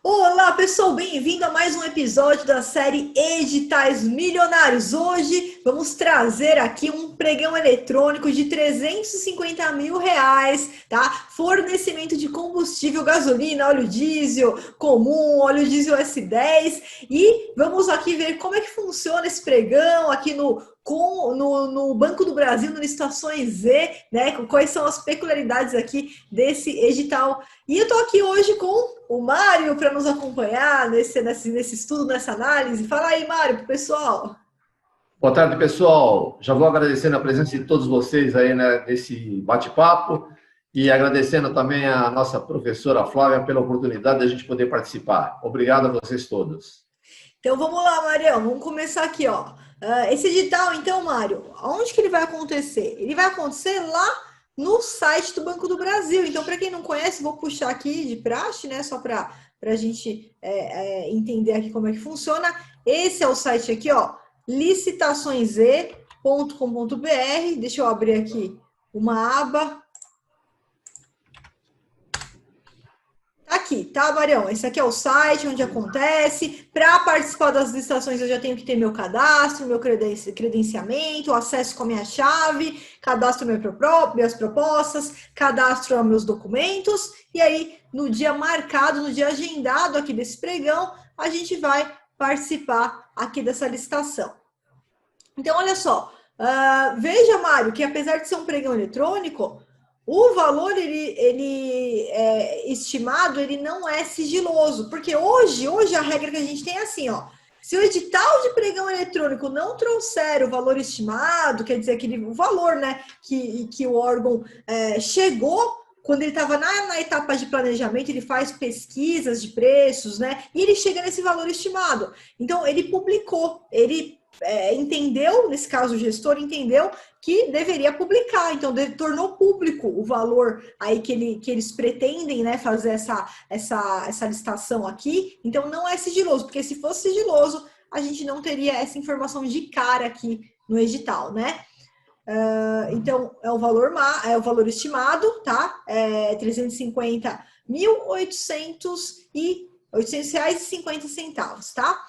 Olá, pessoal, bem-vindo a mais um episódio da série Editais Milionários. Hoje vamos trazer aqui um pregão eletrônico de R$350 mil, tá? Fornecimento de combustível, gasolina, óleo diesel comum, óleo diesel S10 e vamos aqui ver como é que funciona esse pregão aqui no Banco do Brasil, no Licitações Z, né? Quais são as peculiaridades aqui desse edital. E eu tô aqui hoje com o Mário para nos acompanhar nesse estudo, nessa análise. Fala aí, Mário, pro pessoal. Boa tarde, pessoal. Já vou agradecendo a presença de todos vocês aí, né, nesse bate-papo e agradecendo também a nossa professora Flávia pela oportunidade de a gente poder participar. Obrigado a vocês todos. Então vamos lá, Marião, vamos começar aqui, ó. Esse edital, então, Mário, onde que ele vai acontecer? Ele vai acontecer lá no site do Banco do Brasil. Então, para quem não conhece, vou puxar aqui de praxe, né? Só para a gente entender aqui como é que funciona. Esse é o site aqui, ó, licitaçõesz.com.br. Deixa eu abrir aqui uma aba. Aqui, tá, Marião? Esse aqui é o site onde acontece. Para participar das licitações, eu já tenho que ter meu cadastro, meu credenciamento, acesso com a minha chave, cadastro minhas propostas, cadastro meus documentos. E aí, no dia marcado, no dia agendado aqui desse pregão, a gente vai participar aqui dessa licitação. Então, olha só. Veja, Mário, que apesar de ser um pregão eletrônico, o valor estimado ele não é sigiloso, porque hoje a regra que a gente tem é assim, ó. Se o edital de pregão eletrônico não trouxer o valor estimado, quer dizer o valor, né, que o órgão chegou quando ele estava na etapa de planejamento, ele faz pesquisas de preços, né, e ele chega nesse valor estimado. Então ele publicou, ele entendeu, nesse caso o gestor entendeu que deveria publicar, então tornou público o valor aí que eles pretendem, né, fazer essa licitação aqui, então não é sigiloso, porque se fosse sigiloso, a gente não teria essa informação de cara aqui no edital, né? Então, é o valor estimado, tá? R$350.850, tá?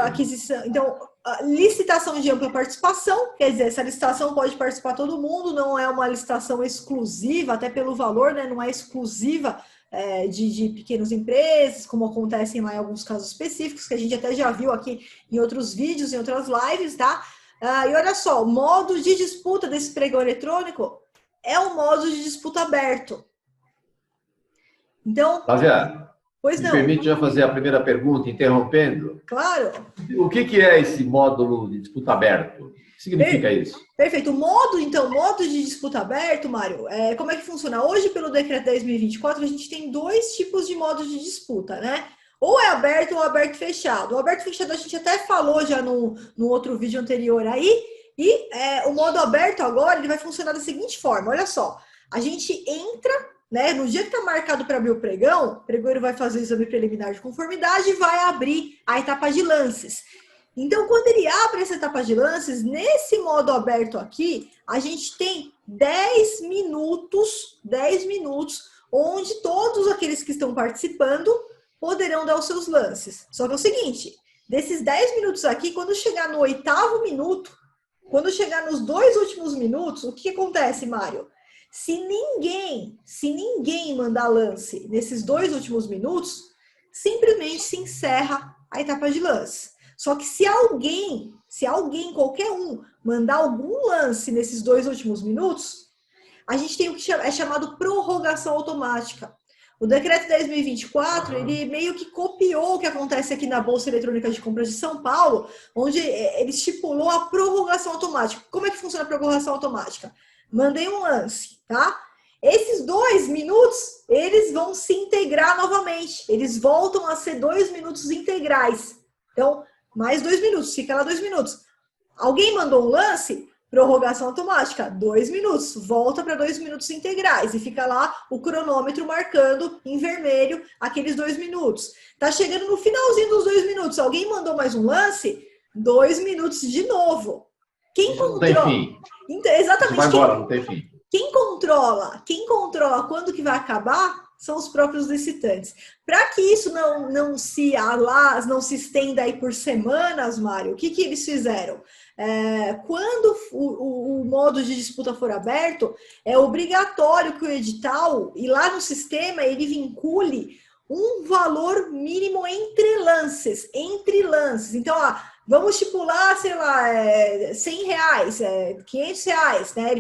Aquisição, então, licitação de ampla participação, quer dizer, essa licitação pode participar todo mundo, não é uma licitação exclusiva, até pelo valor, né, não é exclusiva de pequenas empresas, como acontecem lá em alguns casos específicos, que a gente até já viu aqui em outros vídeos, em outras lives, tá? E olha só, o modo de disputa desse pregão eletrônico é um modo de disputa aberto. Então... Flávia, Pois me não. permite já fazer a primeira pergunta, interrompendo? Claro. O que é esse módulo de disputa aberto? O que significa isso? Perfeito. O modo de disputa aberto, Mário, como é que funciona? Hoje, pelo decreto 10.024, a gente tem dois tipos de modos de disputa, né? Ou é aberto ou aberto fechado. O aberto fechado a gente até falou já no outro vídeo anterior aí. E o modo aberto agora ele vai funcionar da seguinte forma, olha só. A gente entra, né, no dia que está marcado para abrir o pregoeiro vai fazer o exame preliminar de conformidade e vai abrir a etapa de lances. Então, quando ele abre essa etapa de lances, nesse modo aberto aqui, a gente tem 10 minutos, onde todos aqueles que estão participando poderão dar os seus lances. Só que é o seguinte, desses 10 minutos aqui, quando chegar no 8º minuto, quando chegar nos 2 últimos minutos, o que acontece, Mário? Se ninguém mandar lance nesses 2 últimos minutos, simplesmente se encerra a etapa de lance. Só que se alguém, qualquer um, mandar algum lance nesses 2 últimos minutos, a gente tem o que é chamado prorrogação automática. O decreto 10.024, ele meio que copiou o que acontece aqui na Bolsa Eletrônica de Compras de São Paulo, onde ele estipulou a prorrogação automática. Como é que funciona a prorrogação automática? Mandei um lance, tá? Esses 2 minutos, eles vão se integrar novamente. Eles voltam a ser 2 minutos integrais. Então, mais 2 minutos, fica lá 2 minutos. Alguém mandou um lance, prorrogação automática, 2 minutos, volta para 2 minutos integrais e fica lá o cronômetro marcando em vermelho aqueles 2 minutos. Tá chegando no finalzinho dos 2 minutos, alguém mandou mais um lance, 2 minutos de novo. Quem controla? Não tem fim. Então, exatamente. Vai embora, não tem fim. Quem controla quando que vai acabar são os próprios licitantes. Para que isso não se estenda aí por semanas, Mário, o que eles fizeram? Quando o modo de disputa for aberto, é obrigatório que o edital, e lá no sistema, ele vincule um valor mínimo entre lances. Então, vamos estipular, sei lá, R$100, R$500, né?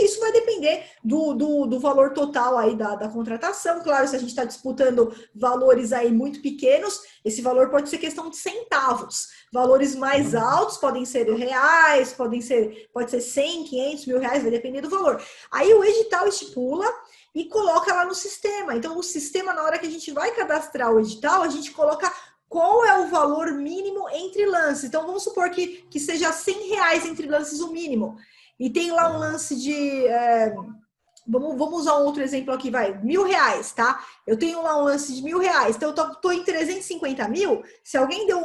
Isso vai depender do valor total aí da contratação. Claro, se a gente está disputando valores aí muito pequenos, esse valor pode ser questão de centavos. Valores mais altos podem ser reais, pode ser 100, 500, R$1.000, vai depender do valor. Aí o edital estipula e coloca lá no sistema. Então, o sistema, na hora que a gente vai cadastrar o edital, a gente coloca qual é o valor mínimo entre lances. Então, vamos supor que seja R$100 entre lances o mínimo. E tem lá um lance de... vamos usar um outro exemplo aqui, vai. R$1.000, tá? Eu tenho lá um lance de R$1.000. Então, eu tô em 350 mil. Se alguém deu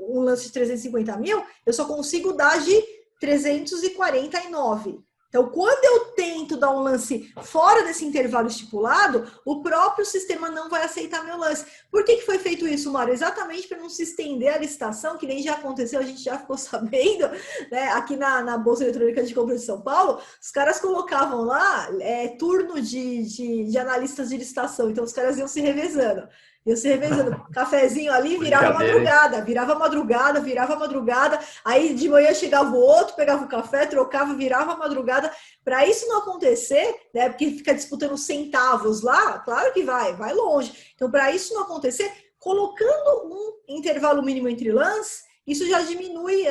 um lance de 350 mil, eu só consigo dar de 349. Então, quando eu tento dar um lance fora desse intervalo estipulado, o próprio sistema não vai aceitar meu lance. Por que foi feito isso, Mário? Exatamente para não se estender a licitação, que nem já aconteceu, a gente já ficou sabendo, né? Aqui na Bolsa Eletrônica de Compras de São Paulo, os caras colocavam lá turno de analistas de licitação. Então, os caras iam se revezando. Cafezinho ali, virava madrugada, aí de manhã chegava o outro, pegava o café, trocava, virava madrugada. Para isso não acontecer, né, porque fica disputando centavos lá, claro que vai longe. Então, para isso não acontecer, colocando um intervalo mínimo entre lances, isso já diminui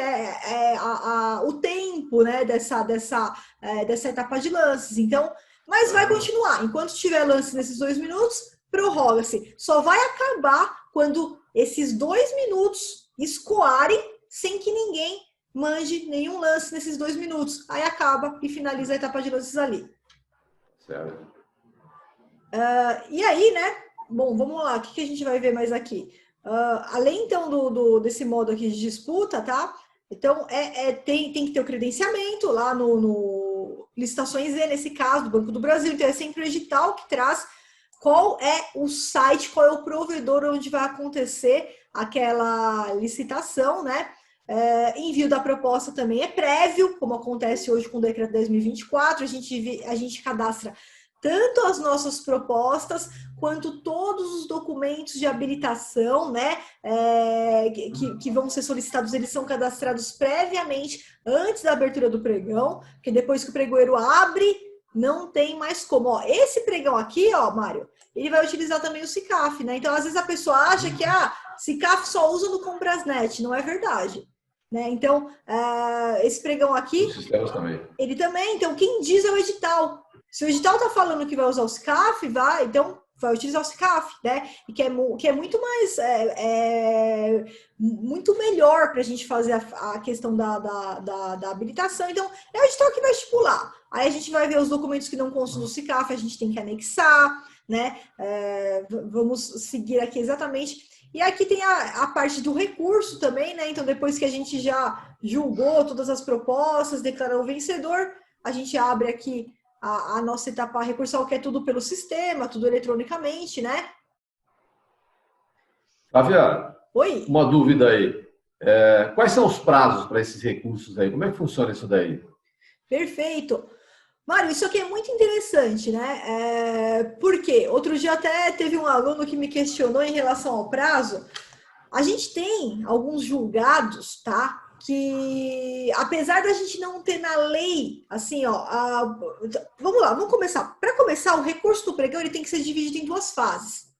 o tempo, né, dessa etapa de lances. Então, mas vai continuar. Enquanto tiver lance nesses 2 minutos, prorroga-se. Só vai acabar quando esses 2 minutos escoarem sem que ninguém mande nenhum lance nesses 2 minutos. Aí acaba e finaliza a etapa de lances ali. Certo. E aí, né? Bom, vamos lá. O que a gente vai ver mais aqui? Além, então, desse modo aqui de disputa, tá? Então, tem que ter o credenciamento lá no Licitações E, nesse caso, do Banco do Brasil. Então, é sempre o edital que traz qual é o site, qual é o provedor onde vai acontecer aquela licitação, né? Envio da proposta também é prévio, como acontece hoje com o Decreto 10.024, a gente cadastra tanto as nossas propostas, quanto todos os documentos de habilitação, né, que vão ser solicitados, eles são cadastrados previamente, antes da abertura do pregão, porque depois que o pregoeiro abre, não tem mais como. Ó, esse pregão aqui, ó, Mário, ele vai utilizar também o SICAF, né? Então, às vezes a pessoa acha que SICAF só usa no Comprasnet, não é verdade. Né? Então, esse pregão aqui, os sistemas também. Ele também, então, quem diz é o edital. Se o edital está falando que vai usar o SICAF, então vai utilizar o SICAF, né? E que é muito mais, muito melhor para a gente fazer a questão da habilitação. Então, é o edital que vai estipular. Aí a gente vai ver os documentos que não constam do SICAF, a gente tem que anexar, né? Vamos seguir aqui exatamente. E aqui tem a parte do recurso também, né? Então, depois que a gente já julgou todas as propostas, declarou o vencedor, a gente abre aqui a nossa etapa recursal, que é tudo pelo sistema, tudo eletronicamente, né? Flávia, Oi? uma dúvida aí. Quais são os prazos para esses recursos aí? Como é que funciona isso daí? Perfeito. Mário, isso aqui é muito interessante, né? Porque outro dia até teve um aluno que me questionou em relação ao prazo. A gente tem alguns julgados, tá? Que, apesar da gente não ter na lei, assim, ó, vamos lá, vamos começar. Para começar, o recurso do pregão ele tem que ser dividido em 2 fases.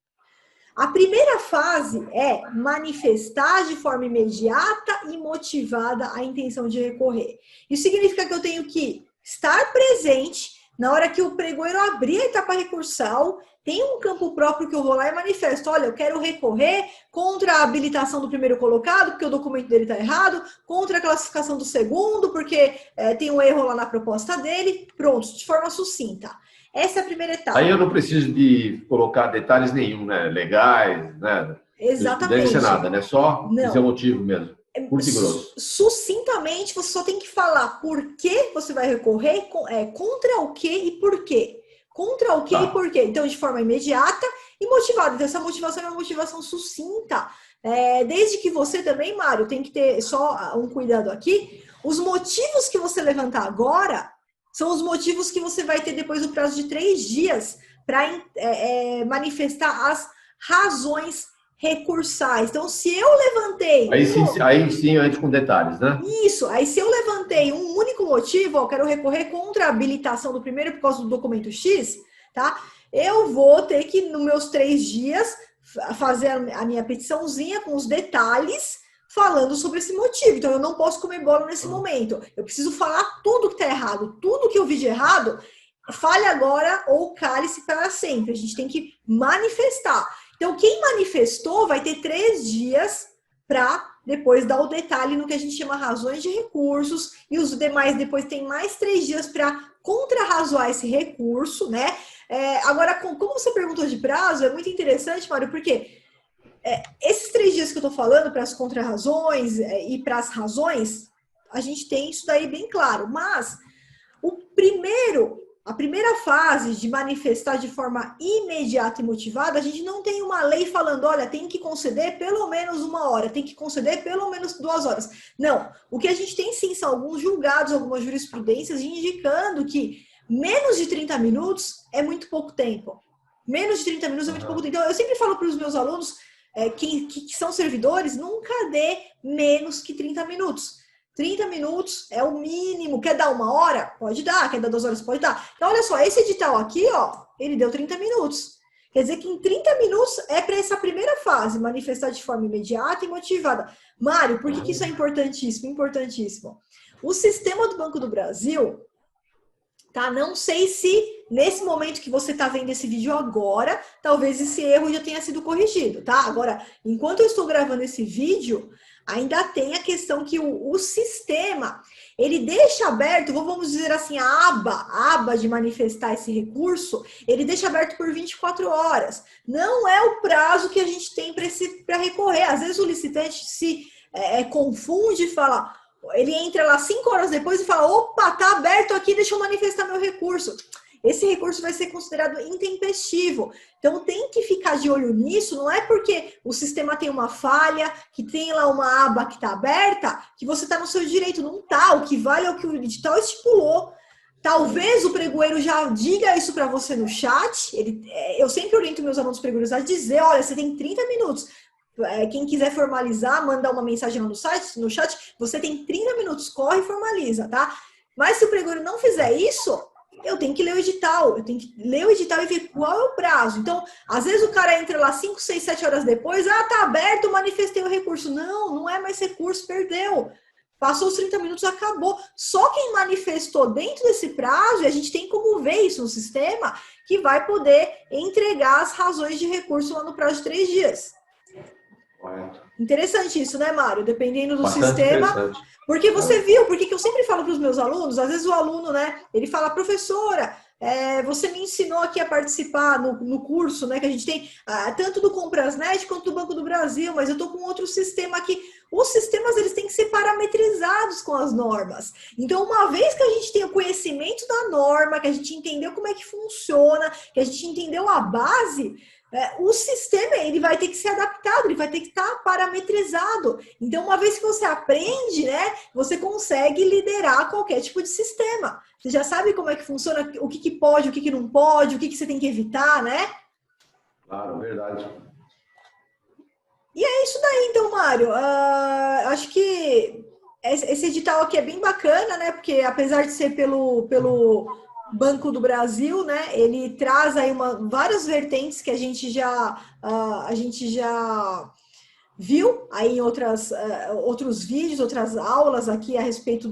A primeira fase é manifestar de forma imediata e motivada a intenção de recorrer. Isso significa que eu tenho que estar presente na hora que o pregoeiro abrir a etapa recursal. Tem um campo próprio que eu vou lá e manifesto. Olha, eu quero recorrer contra a habilitação do primeiro colocado, porque o documento dele está errado, contra a classificação do segundo, porque tem um erro lá na proposta dele. Pronto, de forma sucinta. Essa é a primeira etapa. Aí eu não preciso de colocar detalhes nenhum, né? Legais, né? Exatamente. Não deve ser nada, né? Só dizer o motivo mesmo. Curto e grosso. Sucintamente, você só tem que falar por que você vai recorrer, contra o que e por quê. Contra o quê e por quê? Então, de forma imediata e motivada. Então, essa motivação é uma motivação sucinta. Desde que você também, Mário, tem que ter só um cuidado aqui. Os motivos que você levantar agora são os motivos que você vai ter depois do prazo de 3 dias para manifestar as razões recursais. Então, se eu levantei... Aí sim eu entro com detalhes, né? Isso. Aí, se eu levantei um único motivo, eu quero recorrer contra a habilitação do primeiro por causa do documento X, tá? Eu vou ter que, nos meus 3 dias, fazer a minha petiçãozinha com os detalhes falando sobre esse motivo. Então, eu não posso comer bola nesse momento. Eu preciso falar tudo que está errado. Tudo que eu vi de errado, fale agora ou cale-se para sempre. A gente tem que manifestar. Então, quem manifestou vai ter 3 dias para depois dar o detalhe no que a gente chama razões de recursos, e os demais depois tem mais 3 dias para contrarrazoar esse recurso, né? Agora, como você perguntou de prazo, é muito interessante, Mário, porque esses 3 dias que eu estou falando para as contrarrazões e para as razões, a gente tem isso daí bem claro, mas a primeira fase de manifestar de forma imediata e motivada, a gente não tem uma lei falando, olha, tem que conceder pelo menos 1 hora, tem que conceder pelo menos 2 horas. Não, o que a gente tem sim são alguns julgados, algumas jurisprudências indicando que menos de 30 minutos é muito pouco tempo. Menos de 30 minutos é muito pouco tempo. Então, eu sempre falo para os meus alunos que são servidores, nunca dê menos que 30 minutos. 30 minutos é o mínimo. Quer dar 1 hora? Pode dar. Quer dar 2 horas? Pode dar. Então, olha só, esse edital aqui, ó, ele deu 30 minutos. Quer dizer que em 30 minutos é para essa primeira fase, manifestar de forma imediata e motivada. Mário, por que isso é importantíssimo? Importantíssimo. O sistema do Banco do Brasil, tá? Não sei se nesse momento que você está vendo esse vídeo agora, talvez esse erro já tenha sido corrigido, tá? Agora, enquanto eu estou gravando esse vídeo, ainda tem a questão que o sistema, ele deixa aberto, vamos dizer assim, a aba de manifestar esse recurso, ele deixa aberto por 24 horas. Não é o prazo que a gente tem para recorrer. Às vezes o licitante se confunde e fala, ele entra lá 5 horas depois e fala, opa, tá aberto aqui, deixa eu manifestar meu recurso. Esse recurso vai ser considerado intempestivo. Então, tem que ficar de olho nisso. Não é porque o sistema tem uma falha, que tem lá uma aba que está aberta, que você está no seu direito. Não está. O que vale é o que o edital estipulou. Talvez o pregoeiro já diga isso para você no chat. Eu sempre oriento meus alunos pregoeiros a dizer, olha, você tem 30 minutos. Quem quiser formalizar, manda uma mensagem lá no chat. Você tem 30 minutos, corre e formaliza, tá? Mas se o pregoeiro não fizer isso, eu tenho que ler o edital, e ver qual é o prazo. Então, às vezes o cara entra lá 5, 6, 7 horas depois, tá aberto, manifestei o recurso. Não é mais recurso, perdeu. Passou os 30 minutos, acabou. Só quem manifestou dentro desse prazo, e a gente tem como ver isso no sistema, que vai poder entregar as razões de recurso lá no prazo de 3 dias. Correto. Interessante isso, né, Mário? Dependendo do Bastante sistema. Porque você viu, porque que eu sempre falo para os meus alunos, às vezes o aluno, né, ele fala, professora, você me ensinou aqui a participar no curso, né, que a gente tem, tanto do Comprasnet quanto do Banco do Brasil, mas eu estou com outro sistema aqui. Os sistemas, eles têm que ser parametrizados com as normas. Então, uma vez que a gente tem o conhecimento da norma, que a gente entendeu como é que funciona, que a gente entendeu a base, o sistema, ele vai ter que ser adaptado, ele vai ter que estar parametrizado. Então, uma vez que você aprende, né, você consegue liderar qualquer tipo de sistema. Você já sabe como é que funciona, o que pode, o que não pode, o que você tem que evitar, né? Claro, verdade. E é isso daí, então, Mário. Acho que esse edital aqui é bem bacana, né? Porque apesar de ser pelo Banco do Brasil, né? Ele traz aí várias vertentes que a gente já viu aí em outros vídeos, outras aulas aqui a respeito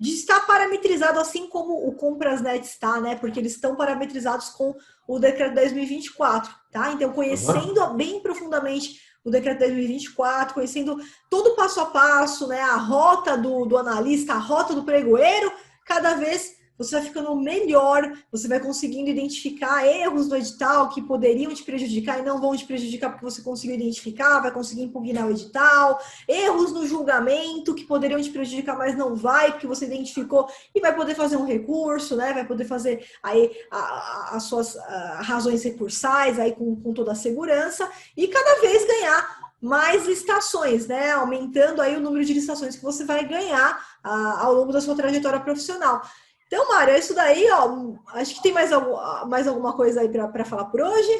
de estar parametrizado assim como o Comprasnet está, né? Porque eles estão parametrizados com o Decreto 10.024, tá? Então, conhecendo bem profundamente o Decreto 10.024, conhecendo todo o passo a passo, né? A rota do analista, a rota do pregoeiro, cada vez você vai ficando melhor, você vai conseguindo identificar erros no edital que poderiam te prejudicar e não vão te prejudicar porque você conseguiu identificar, vai conseguir impugnar o edital, erros no julgamento que poderiam te prejudicar, mas não vai, porque você identificou e vai poder fazer um recurso, né? Vai poder fazer aí as suas razões recursais aí com toda a segurança e cada vez ganhar mais licitações, né? Aumentando aí o número de licitações que você vai ganhar ao longo da sua trajetória profissional. Então, Mário, é isso daí, ó. Acho que tem mais alguma coisa aí para falar por hoje.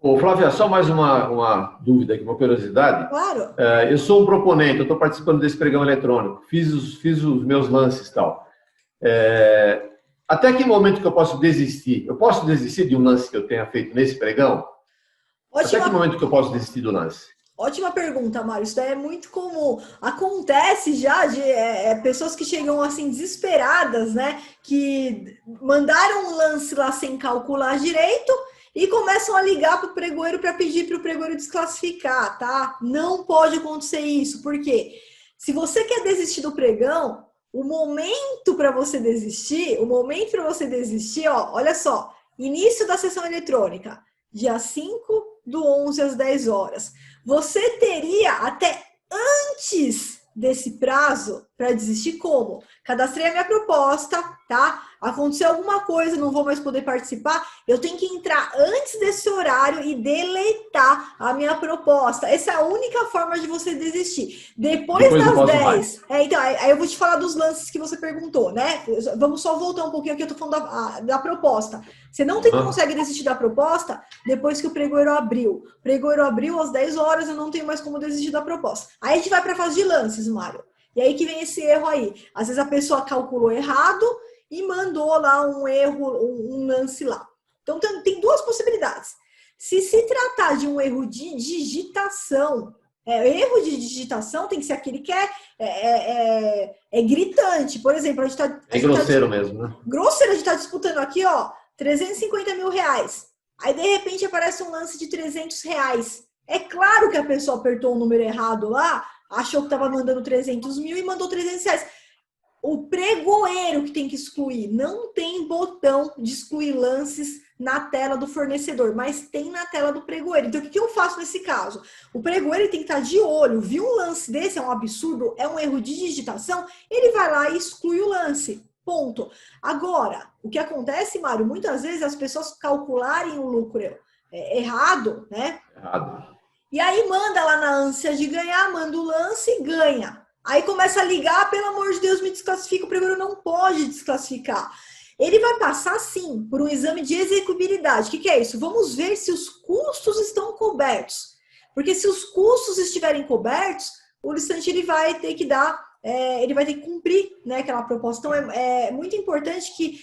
Ô, Flávia, só mais uma dúvida aqui, uma curiosidade. Claro. Eu sou um proponente, eu estou participando desse pregão eletrônico, fiz os meus lances e tal. Até que momento que eu posso desistir? Eu posso desistir de um lance que eu tenha feito nesse pregão? Até que momento que eu posso desistir do lance? Ótima pergunta, Mário. Isso daí é muito comum. Acontece já de pessoas que chegam assim desesperadas, né? Que mandaram um lance lá sem calcular direito e começam a ligar para o pregoeiro para pedir para o pregoeiro desclassificar, tá? Não pode acontecer isso, porque se você quer desistir do pregão, o momento para você desistir, ó, olha só, início da sessão eletrônica, dia 5/11 às 10 horas. Você teria até antes desse prazo para desistir como? Cadastrei a minha proposta, tá? Aconteceu alguma coisa, não vou mais poder participar, eu tenho que entrar antes desse horário e deletar a minha proposta. Essa é a única forma de você desistir. Depois das 10. Então, aí eu vou te falar dos lances que você perguntou, né? Vamos só voltar um pouquinho aqui, eu tô falando da proposta. Você não consegue desistir da proposta depois que o pregoeiro abriu. O pregoeiro abriu às 10 horas, eu não tenho mais como desistir da proposta. Aí a gente vai para a fase de lances, Mário. E aí que vem esse erro aí. Às vezes a pessoa calculou errado e mandou lá um erro, um lance lá. Então, tem duas possibilidades. Se tratar de um erro de digitação, erro de digitação tem que ser aquele que é gritante. Por exemplo, a gente tá... É grosseiro mesmo, né? Grosseiro, a gente está disputando aqui, ó, 350 mil reais. Aí, de repente, aparece um lance de 300 reais. É claro que a pessoa apertou o número errado lá, achou que estava mandando 300 mil e mandou 300 reais. O pregoeiro que tem que excluir. Não tem botão de excluir lances na tela do fornecedor, mas tem na tela do pregoeiro. Então, o que eu faço nesse caso? O pregoeiro tem que estar de olho. Viu um lance desse, é um absurdo, é um erro de digitação, ele vai lá e exclui o lance. Ponto. Agora, o que acontece, Mário, muitas vezes as pessoas calcularem o lucro errado, né? Errado. E aí manda lá na ânsia de ganhar, manda o lance e ganha. Aí começa a ligar, pelo amor de Deus, me desclassifica. O pregoeiro não pode desclassificar. Ele vai passar, sim, por um exame de execuibilidade. O que é isso? Vamos ver se os custos estão cobertos. Porque se os custos estiverem cobertos, o licitante ele vai ter que dar, ele vai ter que cumprir, né, aquela proposta. Então, é muito importante que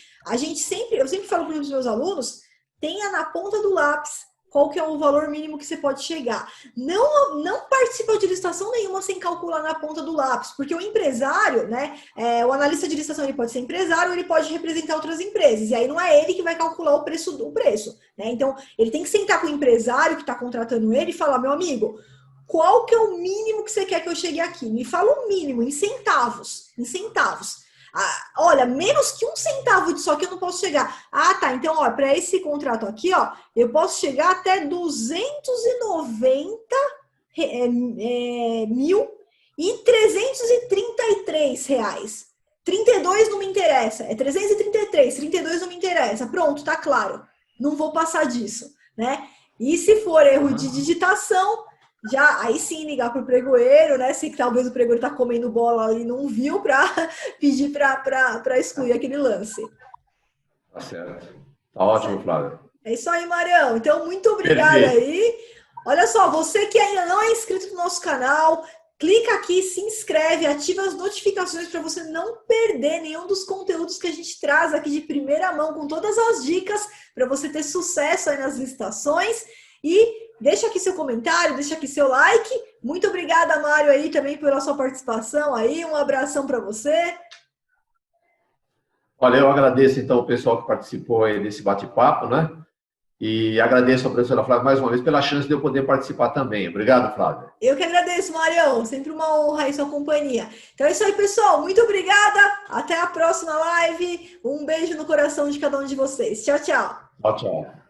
eu sempre falo para os meus alunos, tenha na ponta do lápis qual que é o valor mínimo que você pode chegar. Não participa de licitação nenhuma sem calcular na ponta do lápis, porque o empresário, né, o analista de licitação, ele pode ser empresário, ele pode representar outras empresas, e aí não é ele que vai calcular o preço, né? Então, ele tem que sentar com o empresário que está contratando ele e falar, meu amigo, qual que é o mínimo que você quer que eu chegue aqui? Me fala o mínimo, em centavos. Olha, menos que 1 centavo disso aqui eu não posso chegar. Ah, tá, então, ó, para esse contrato aqui, ó, eu posso chegar até 290 mil e 333 reais. 32 não me interessa, é 333, 32 não me interessa. Pronto, tá claro. Não vou passar disso, né? E se for erro de digitação, já aí sim ligar para o pregoeiro, né? Se talvez o pregoeiro está comendo bola ali e não viu, para pedir para excluir aquele lance. Tá certo. Tá ótimo, Flávio. É isso aí, Marião. Então, muito obrigada aí. Olha só, você que ainda não é inscrito no nosso canal, clica aqui, se inscreve, ativa as notificações para você não perder nenhum dos conteúdos que a gente traz aqui de primeira mão, com todas as dicas para você ter sucesso aí nas licitações. E deixa aqui seu comentário, deixa aqui seu like. Muito obrigada, Mário, aí também pela sua participação aí. Um abração para você. Olha, eu agradeço então o pessoal que participou aí desse bate-papo, né? E agradeço a professora Flávia mais uma vez pela chance de eu poder participar também. Obrigado, Flávia. Eu que agradeço, Marião. Sempre uma honra aí sua companhia. Então é isso aí, pessoal. Muito obrigada. Até a próxima live. Um beijo no coração de cada um de vocês. Tchau, tchau. Tchau, tchau.